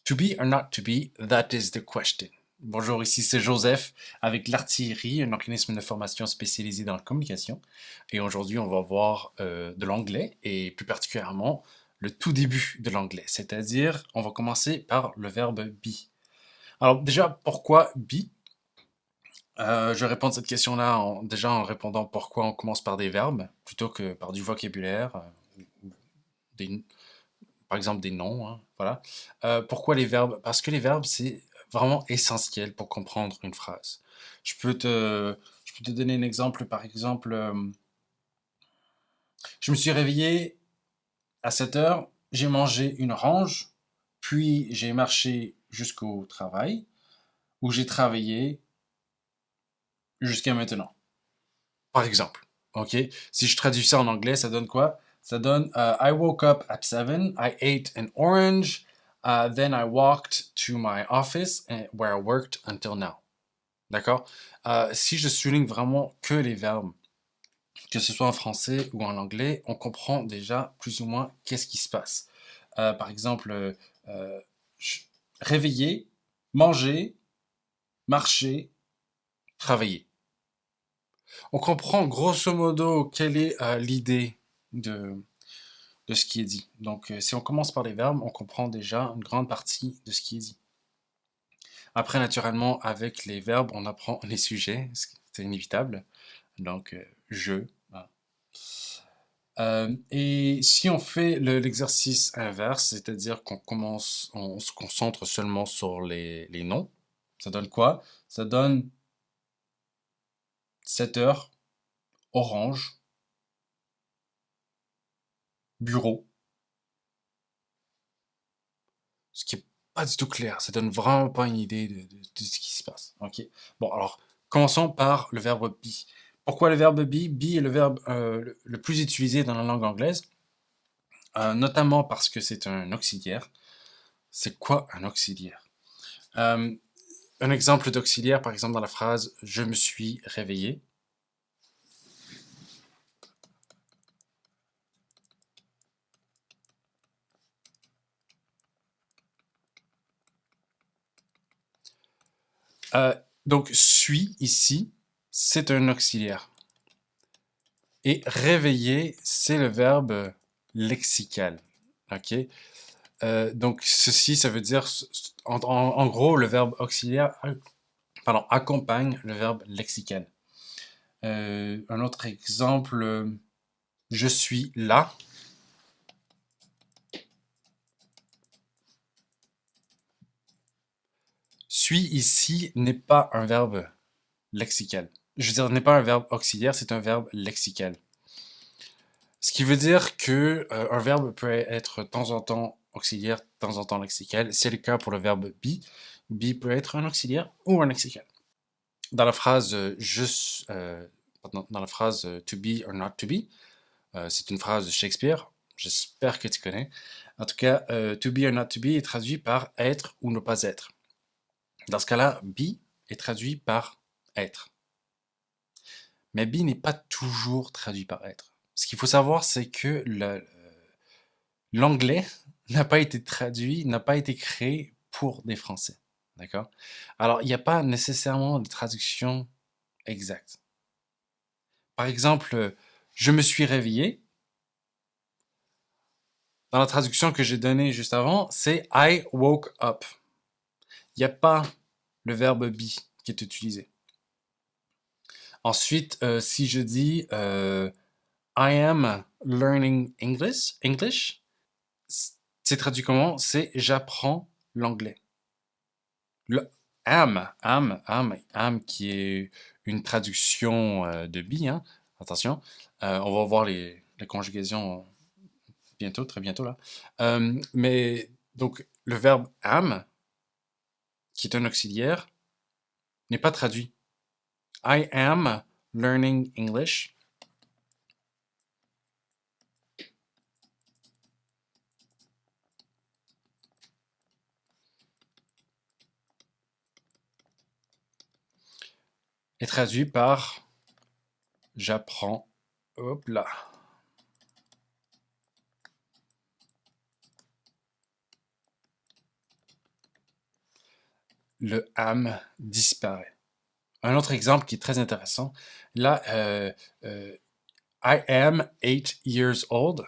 To be or not to be, that is the question. Bonjour, ici c'est Joseph avec l'Artillerie, un organisme de formation spécialisé dans la communication. Et aujourd'hui, on va voir de l'anglais et plus particulièrement le tout début de l'anglais, c'est-à-dire on va commencer par le verbe be. Alors déjà, pourquoi be? Je vais répondre à cette question-là déjà en répondant pourquoi on commence par des verbes plutôt que par du vocabulaire, ou des, par exemple des noms, hein, voilà. Pourquoi les verbes? Parce que les verbes, c'est vraiment essentiel pour comprendre une phrase. Je peux te, je peux te donner un exemple, par exemple, je me suis réveillé à 7 heures, j'ai mangé une orange, puis j'ai marché jusqu'au travail, où j'ai travaillé jusqu'à maintenant. Par exemple. OK? Si je traduis ça en anglais, ça donne quoi? Ça donne I woke up at 7, I ate an orange, then I walked to my office where I worked until now. D'accord? Si je souligne vraiment que les verbes, que ce soit en français ou en anglais, on comprend déjà plus ou moins qu'est-ce qui se passe. Par exemple, euh, réveiller, manger, marcher, travailler. On comprend grosso modo quelle est l'idée de, de ce qui est dit. Donc, si on commence par les verbes, on comprend déjà une grande partie de ce qui est dit. Après, naturellement, avec les verbes, on apprend les sujets, c'est inévitable. Donc, je. Voilà. Et si on fait l'exercice inverse, c'est-à-dire qu'on commence, on se concentre seulement sur les noms, ça donne quoi? Ça donne 7 heures, orange, bureau, ce qui est pas du tout clair. Ça donne vraiment pas une idée de ce qui se passe. Ok. Bon, alors, commençons par le verbe be. Pourquoi le verbe be? Be est le verbe le plus utilisé dans la langue anglaise, notamment parce que c'est un auxiliaire. C'est quoi un auxiliaire? Euh, un exemple d'auxiliaire, par exemple, dans la phrase je me suis réveillé. Euh, donc, suis ici, c'est un auxiliaire. Et réveiller, c'est le verbe lexical. OK? Donc, ceci, ça veut dire, en gros, le verbe auxiliaire pardon, accompagne le verbe lexical. Un autre exemple, je suis là. Suis ici n'est pas un verbe lexical. Je veux dire, n'est pas un verbe auxiliaire, c'est un verbe lexical. Ce qui veut dire que un verbe peut être de temps en temps auxiliaire, de temps en temps lexical. C'est le cas pour le verbe be. Be peut être un auxiliaire ou un lexical. Dans la phrase dans la phrase to be or not to be, c'est une phrase de Shakespeare. J'espère que tu connais. En tout cas, to be or not to be est traduit par être ou ne pas être. Dans ce cas-là, be est traduit par être. Mais be n'est pas toujours traduit par être. Ce qu'il faut savoir, c'est que l'anglais n'a pas été traduit, n'a pas été créé pour des Français. D'accord? Alors, il n'y a pas nécessairement de traduction exacte. Par exemple, je me suis réveillé. Dans la traduction que j'ai donnée juste avant, c'est I woke up. Il n'y a pas le verbe be qui est utilisé. Ensuite, si je dis I am learning English, c'est traduit comment? C'est j'apprends l'anglais. Le am qui est une traduction de be, hein. Attention, on va voir les conjugations bientôt, très bientôt là. Mais donc le verbe am, qui est un auxiliaire, n'est pas traduit. I am learning English. Est traduit par j'apprends. Hop là. le am disparaît. Un autre exemple qui est très intéressant, là, I am 8 years old.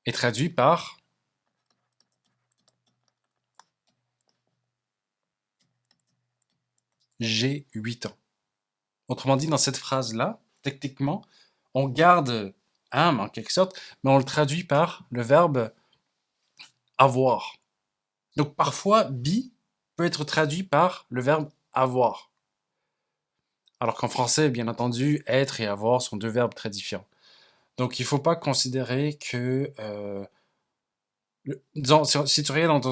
Est traduit par j'ai 8 ans. Autrement dit, dans cette phrase-là, techniquement, on garde am en quelque sorte, mais on le traduit par le verbe avoir. Donc parfois, be peut être traduit par le verbe avoir. Alors qu'en français, bien entendu, être et avoir sont deux verbes très différents. Donc il ne faut pas considérer que... disons, si tu regardes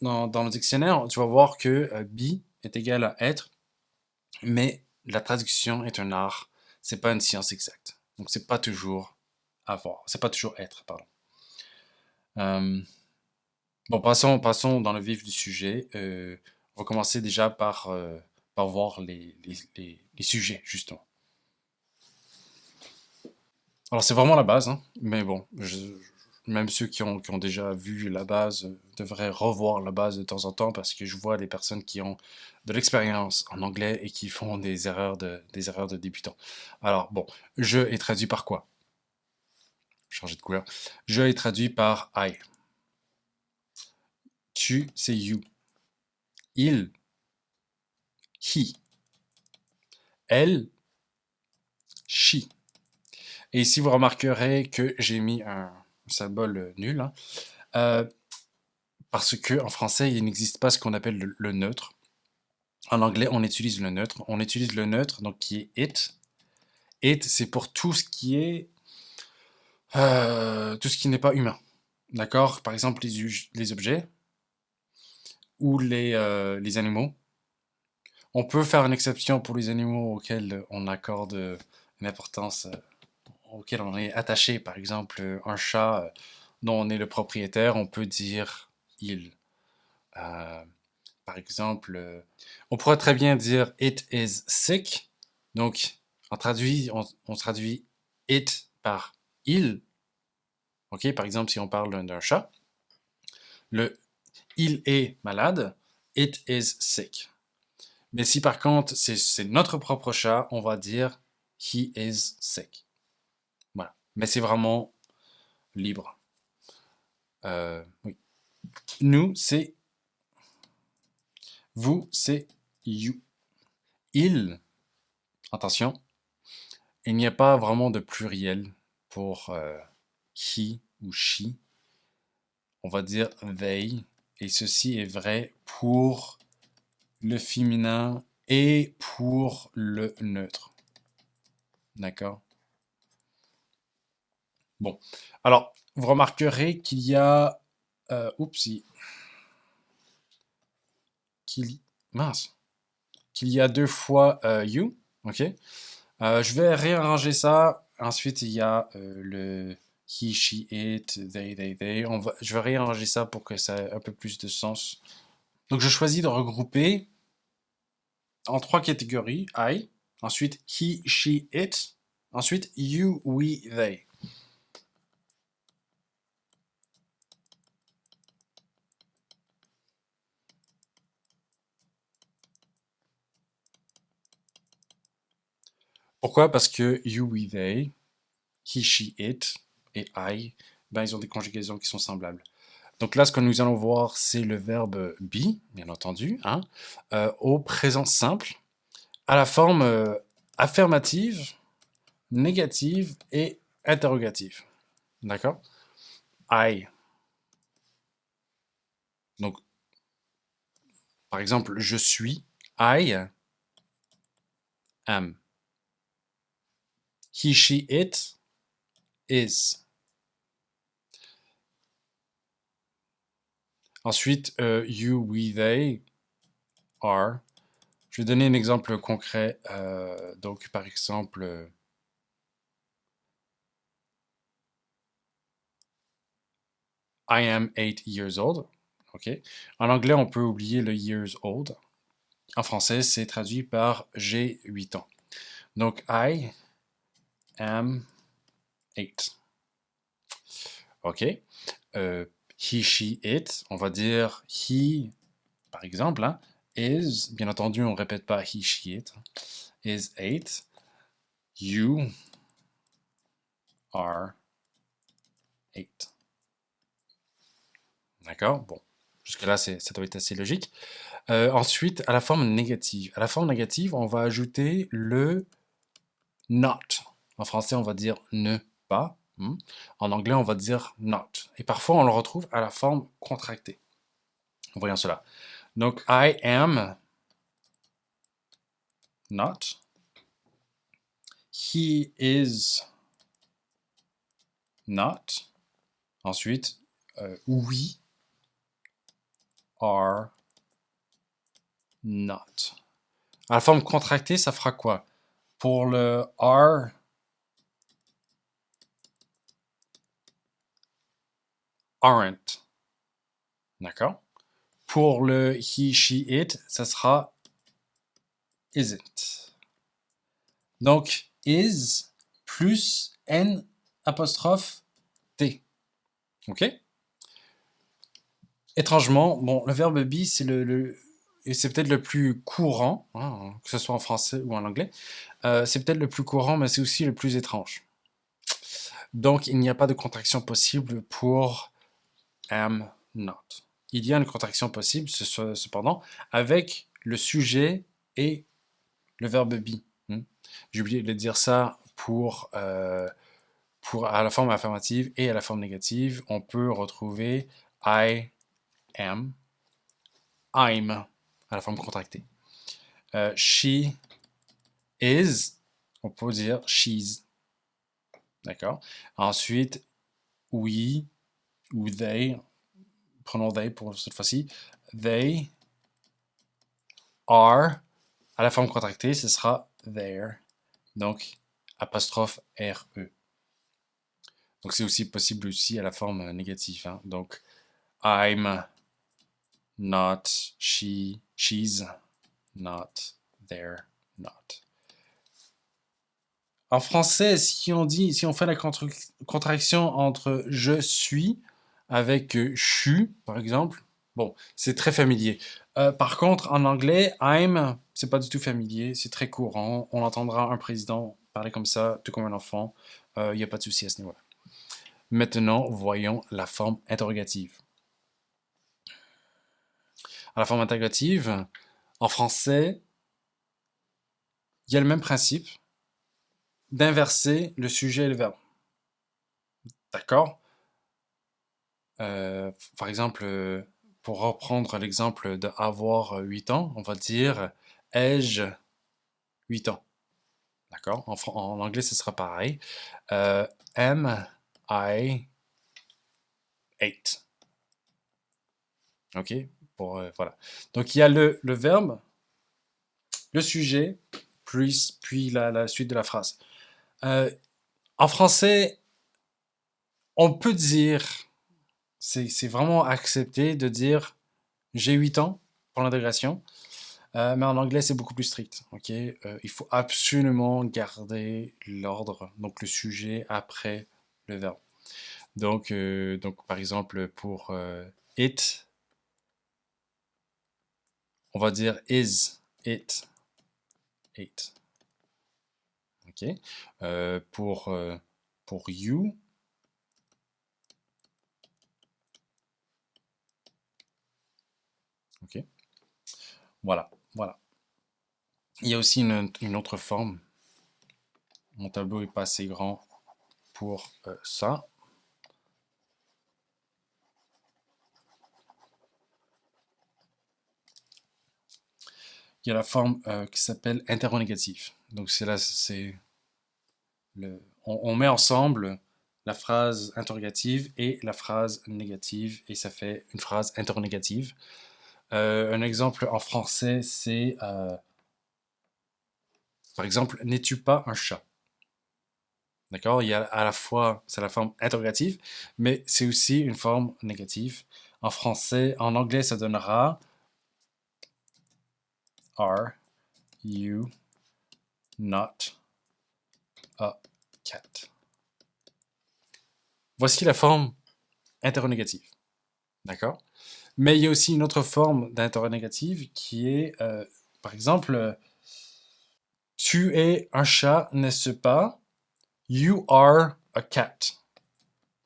dans le dictionnaire, tu vas voir que be est égal à être, mais la traduction est un art, c'est pas une science exacte. Donc c'est pas toujours avoir, c'est pas toujours être, pardon. Bon, passons dans le vif du sujet. On va commencer déjà par voir les sujets, justement. Alors, c'est vraiment la base, hein, mais bon, même ceux qui ont déjà vu la base devraient revoir la base de temps en temps parce que je vois des personnes qui ont de l'expérience en anglais et qui font des erreurs de débutants. Alors, bon, je est traduit par quoi? Changer de couleur. Je est traduit par I. Tu, c'est you. Il, he. Elle, she. Et ici, vous remarquerez que j'ai mis un symbole nul, hein, euh, parce que en français, il n'existe pas ce qu'on appelle le neutre. En anglais, on utilise le neutre. On utilise le neutre, donc qui est it. It, c'est pour tout ce qui n'est pas humain. D'accord? Par exemple, les objets ou les animaux. On peut faire une exception pour les animaux auxquels on accorde une importance, auquel on est attaché. Par exemple, un chat dont on est le propriétaire, on peut dire il. Euh, Par exemple, on pourrait très bien dire it is sick. Donc, on traduit it par il. Ok, par exemple, si on parle d'un chat, le il est malade, it is sick. Mais si par contre c'est notre propre chat, on va dire he is sick. Voilà. Mais c'est vraiment libre. Oui. Nous, c'est vous, c'est you. Il, attention, il n'y a pas vraiment de pluriel pour he ou she. On va dire they. Et ceci est vrai pour le féminin et pour le neutre. D'accord? Bon. Alors, vous remarquerez qu'il y a... oupsie. Qu'il... Mince. Qu'il y a deux fois you. Ok? Je vais réarranger ça. Ensuite, il y a le he, she, it, they. Je vais réarranger ça pour que ça ait un peu plus de sens. Donc, je choisis de regrouper en trois catégories. I, ensuite he, she, it, ensuite you, we, they. Pourquoi? Parce que you, we, they, he, she, it et I, ben, ils ont des conjugaisons qui sont semblables. Donc là, ce que nous allons voir, c'est le verbe be, bien entendu, hein, au présent simple, à la forme affirmative, négative et interrogative. D'accord? I. Donc, par exemple, je suis. I am. He, she, it is. Ensuite, you, we, they are. Je vais donner un exemple concret. Donc, par exemple, I am 8 years old. Ok. En anglais, on peut oublier le years old. En français, c'est traduit par j'ai 8 ans. Donc, I am ate. OK. He, she, it. On va dire he, par exemple, hein, is. Bien entendu, on ne répète pas he, she, it. Is ate. You are ate. D'accord? Bon. Jusque-là, ça doit être assez logique. Ensuite, à la forme négative. À la forme négative, on va ajouter le not. En français, on va dire ne pas. En anglais, on va dire not. Et parfois, on le retrouve à la forme contractée. Voyons cela. Donc, I am not. He is not. Ensuite, we are not. À la forme contractée, ça fera quoi? Pour le are, aren't. D'accord? Pour le he, she, it, ça sera isn't. Donc, is plus n apostrophe t. OK? Étrangement, bon, le verbe be, c'est et c'est peut-être le plus courant, hein, que ce soit en français ou en anglais. C'est peut-être le plus courant, mais c'est aussi le plus étrange. Donc, il n'y a pas de contraction possible pour am not. Il y a une contraction possible, cependant, avec le sujet et le verbe be. J'ai oublié de dire ça pour à la forme affirmative et à la forme négative. On peut retrouver I am, I'm, à la forme contractée. She is, on peut dire she's. D'accord? Ensuite, we ou they, prenons they pour cette fois-ci, they are, à la forme contractée, ce sera there. Donc, apostrophe RE. Donc, c'est aussi possible aussi à la forme négative. Hein. Donc, I'm not, she's not, there, not. En français, si on fait la contraction entre je suis avec chu, par exemple, bon, c'est très familier. Par contre, en anglais, I'm, c'est pas du tout familier, c'est très courant. On entendra un président parler comme ça, tout comme un enfant. Il n'y a pas de souci à ce niveau-là. Maintenant, voyons la forme interrogative. À la forme interrogative, en français, il y a le même principe d'inverser le sujet et le verbe. D'accord? Par exemple, pour reprendre l'exemple d'avoir 8 ans, on va dire ai-je 8 ans? D'accord? En anglais, ce sera pareil. Am I 8? OK? Voilà. Donc, il y a le verbe, le sujet, puis la suite de la phrase. En français, on peut dire, c'est vraiment accepté de dire j'ai 8 ans pour l'intégration. Mais en anglais, c'est beaucoup plus strict. Okay? Il faut absolument garder l'ordre, donc le sujet après le verbe. Donc par exemple, pour it, on va dire is it it. Okay? Pour you, ok? Voilà. Il y a aussi une autre forme. Mon tableau n'est pas assez grand pour ça. Il y a la forme qui s'appelle interrogative. Donc on met ensemble la phrase interrogative et la phrase négative et ça fait une phrase interrogative. Un exemple en français, c'est par exemple, n'es-tu pas un chat? D'accord? Il y a à la fois, c'est la forme interrogative, mais c'est aussi une forme négative. En français, en anglais, ça donnera Are you not a cat? Voici la forme interrogative. D'accord? Mais il y a aussi une autre forme d'interrogative qui est, par exemple, tu es un chat, n'est-ce pas? You are a cat.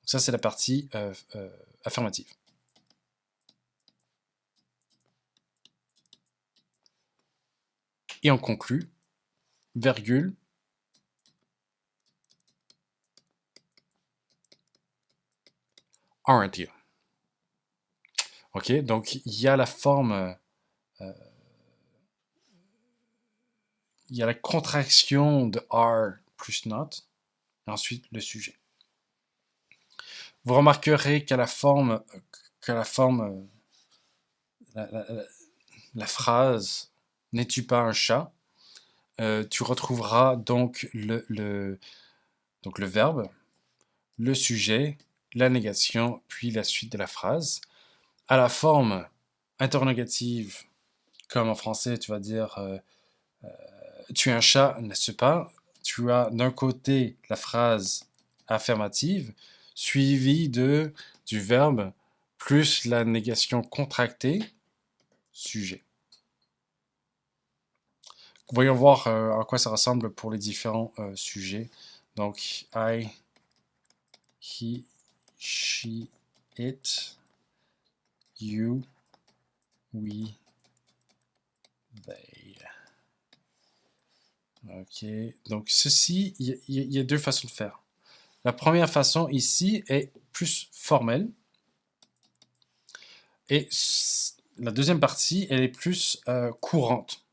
Ça, c'est la partie affirmative. Et on conclut, virgule, aren't you? Ok, donc il y a la forme, il y a la contraction de are plus not, et ensuite le sujet. Vous remarquerez qu'à la forme, la, la- la- la phrase n'es-tu pas un chat, tu retrouveras donc donc le verbe, le sujet, la négation, puis la suite de la phrase. À la forme interrogative, comme en français, tu vas dire tu es un chat, n'est-ce pas? Tu as d'un côté la phrase affirmative, suivie du verbe plus la négation contractée, sujet. Voyons voir à quoi ça ressemble pour les différents sujets. Donc, I, he, she, it, you, we, they. Ok, donc ceci, il y a deux façons de faire. La première façon ici est plus formelle. Et la deuxième partie, elle est plus courante.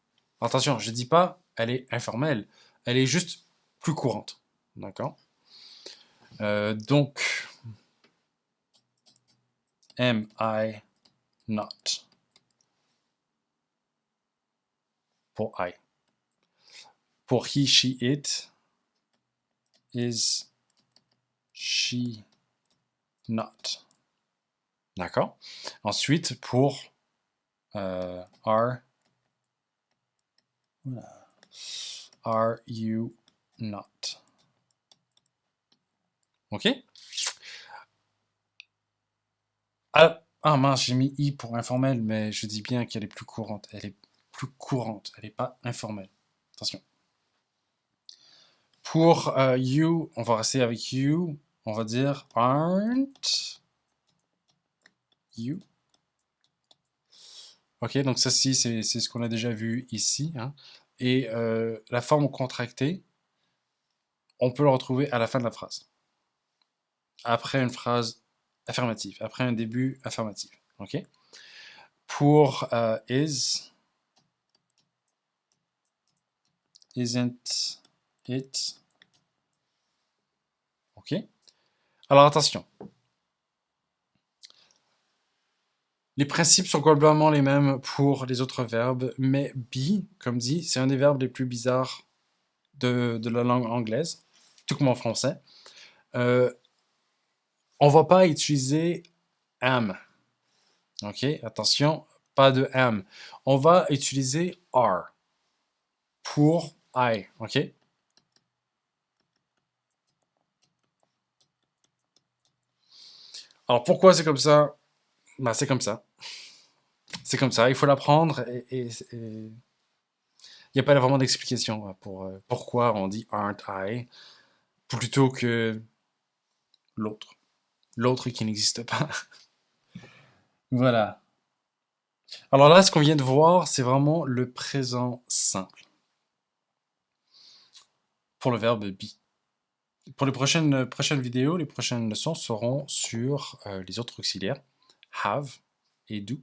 Attention, je ne dis pas elle est informelle, elle est juste plus courante. D'accord? Donc, am I not? Pour I. Pour he, she, it, is she not? D'accord? Ensuite, pour are you not? Ok? Ah mince, j'ai mis i pour informel, mais je dis bien qu'elle est plus courante. Elle est plus courante, elle n'est pas informelle. Attention. Pour you, on va rester avec you. On va dire aren't you. Ok, donc ça, c'est ce qu'on a déjà vu ici. Hein. Et la forme contractée, on peut le retrouver à la fin de la phrase. Après une phrase affirmative, après un début affirmatif. Ok. Pour isn't it. Ok. Alors attention. Les principes sont globalement les mêmes pour les autres verbes, mais be, comme dit, c'est un des verbes les plus bizarres de la langue anglaise, tout comme en français. On va pas utiliser am. Ok, attention, pas de am. On va utiliser are pour I. Ok. Alors pourquoi c'est comme ça? Bah, c'est comme ça. C'est comme ça. Il faut l'apprendre et il n'y a pas vraiment d'explication pour pourquoi on dit aren't I plutôt que l'autre. L'autre qui n'existe pas. Voilà. Alors là, ce qu'on vient de voir, c'est vraiment le présent simple pour le verbe be. Pour les prochaines vidéos, les prochaines leçons seront sur les autres auxiliaires have et do.